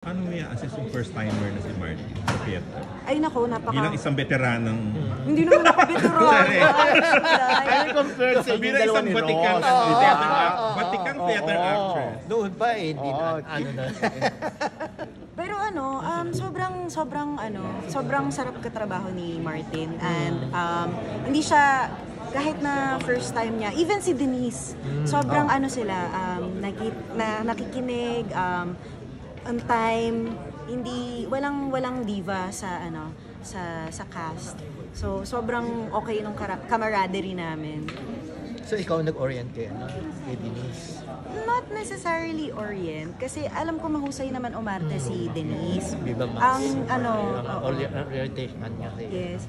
Paano mo i-assess yung first timer na si Martin sa theater? Ay nako, Bilang isang veteranang... Hindi naman ako veteran. Ay, compared sa inyo bilang dalawa isang ni batikang Ross. batikang theater actress. Noon pa eh, hindi na, ano na. Pero sobrang sarap katrabaho ni Martin and hindi siya kahit na first time niya, even si Denise, sobrang sila nakikinig on time, hindi walang diva sa sa cast. So sobrang okay nung camaraderie namin. So ikaw nag-orient kay Denise? Not necessarily orient kasi alam ko mahusay naman umarte si Denise. Viva Max. Ang orientation niya. Yes.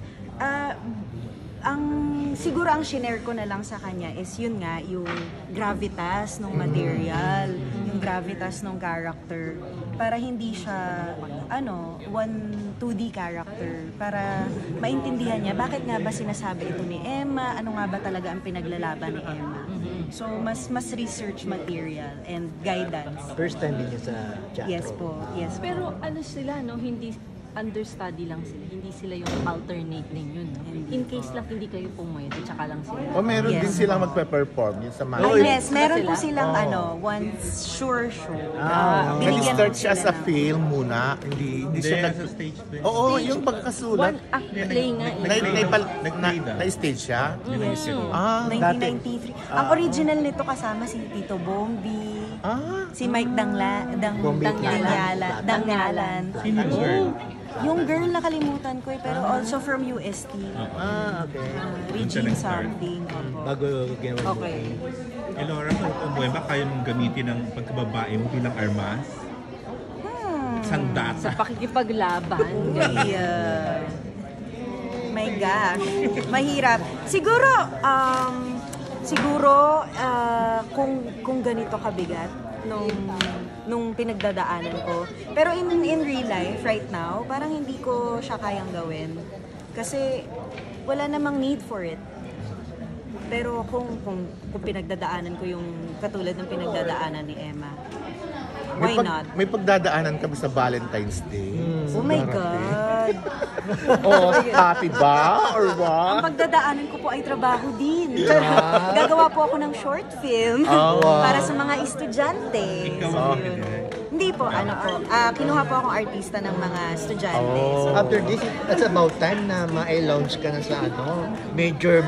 Siguro ang shinare ko na lang sa kanya is yun nga, yung gravitas ng material, yung gravitas ng character, para hindi siya, 2D character, para maintindihan niya bakit nga ba sinasabi ito ni Emma, ano nga ba talaga ang pinaglalaban ni Emma. So, mas research material and guidance. First time din niya sa teatro. Yes po, yes po. Pero sila, hindi understudy lang sila, hindi sila yung alternate ninyo, no? In case lang hindi kayo pumwede, tsaka lang sila. O meron din silang magpe-perform yun sa mga... Yes, meron po silang once sure show. Binigyan Nag-start po siya sila sa ng- film muna, hindi siya sa stage din. Oo, yung pagkasulat. One act play nga. Na-stage siya? Yes. Ah, 1993. Ang original nito kasama si Tito Bombi, si Mike Bombi Dangyalan. Sino yung girl? Yung girl nakalimutan ko pero also from UST. Okay. Regine something. Opo. Bago ginawa Okay. Laura, ba kaya mong gamitin ang pagkababae mo bilang armas? Sa Sandata. pakikipaglaban. Yeah. My gosh. Mahirap. Siguro kung ganito kabigat nung pinagdadaanan ko. Pero in real life right now, parang hindi ko siya kayang gawin. Kasi wala namang need for it. Pero kung pinagdadaanan ko yung katulad ng pinagdadaanan ni Emma, why not? May pagdadaanan kami sa Valentine's Day. Oh my God! Oh, happy ba? Or Ang what? pagdadaanan ko po ay trabaho din. Gagawa po ako ng short film para sa mga estudyante. Ikaw So, ang yun. pinag- Hindi po, kinuha po akong artista ng mga estudyante. So, After this, it's about time na ma-launch ka na sa major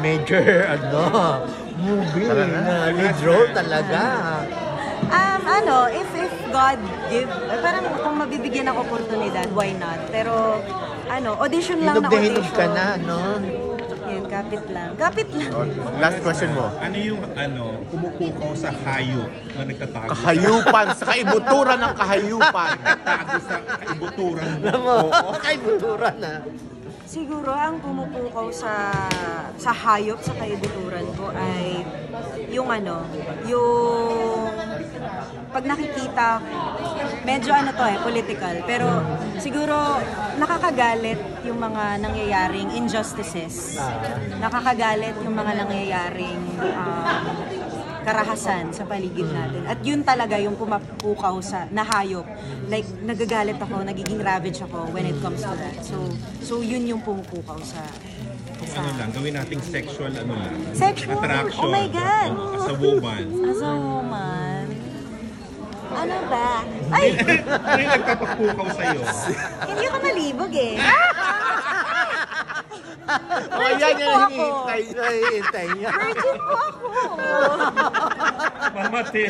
movie na lead role talaga. if God give, parang kung mabibigyan ng oportunidad, why not? Pero, audition lang na Hinog na audition. hinog ka na, no? Yun, kapit lang. Kapit lang. Last question mo. Ano yung pumupukaw sa hayop na nagtatago Kahayupan, sa kaibuturan ng kahayupan. tago sa kaibuturan mo? Alam mo, ay butura na. Siguro ang pumupukaw sa hayop sa kaibuturan ko ay yung pag nakikita, medyo political, pero siguro nakakagalit yung mga nangyayaring injustices. Nakakagalit yung mga nangyayaring karahasan sa paligid natin. At yun talaga yung pumapukaw na hayop. Like, nagagalit ako, nagiging ravage ako when it comes to that. So yun yung pumupukaw sa Gawin nating sexual Sexual? attraction. Oh my God! As a woman. As a woman. Ano ba? Ay! Ano yung nagpapapukaw sa'yo? Hindi ako malibog eh. Yan po ako. hinihintay niya. Virgin po ako. Mamate.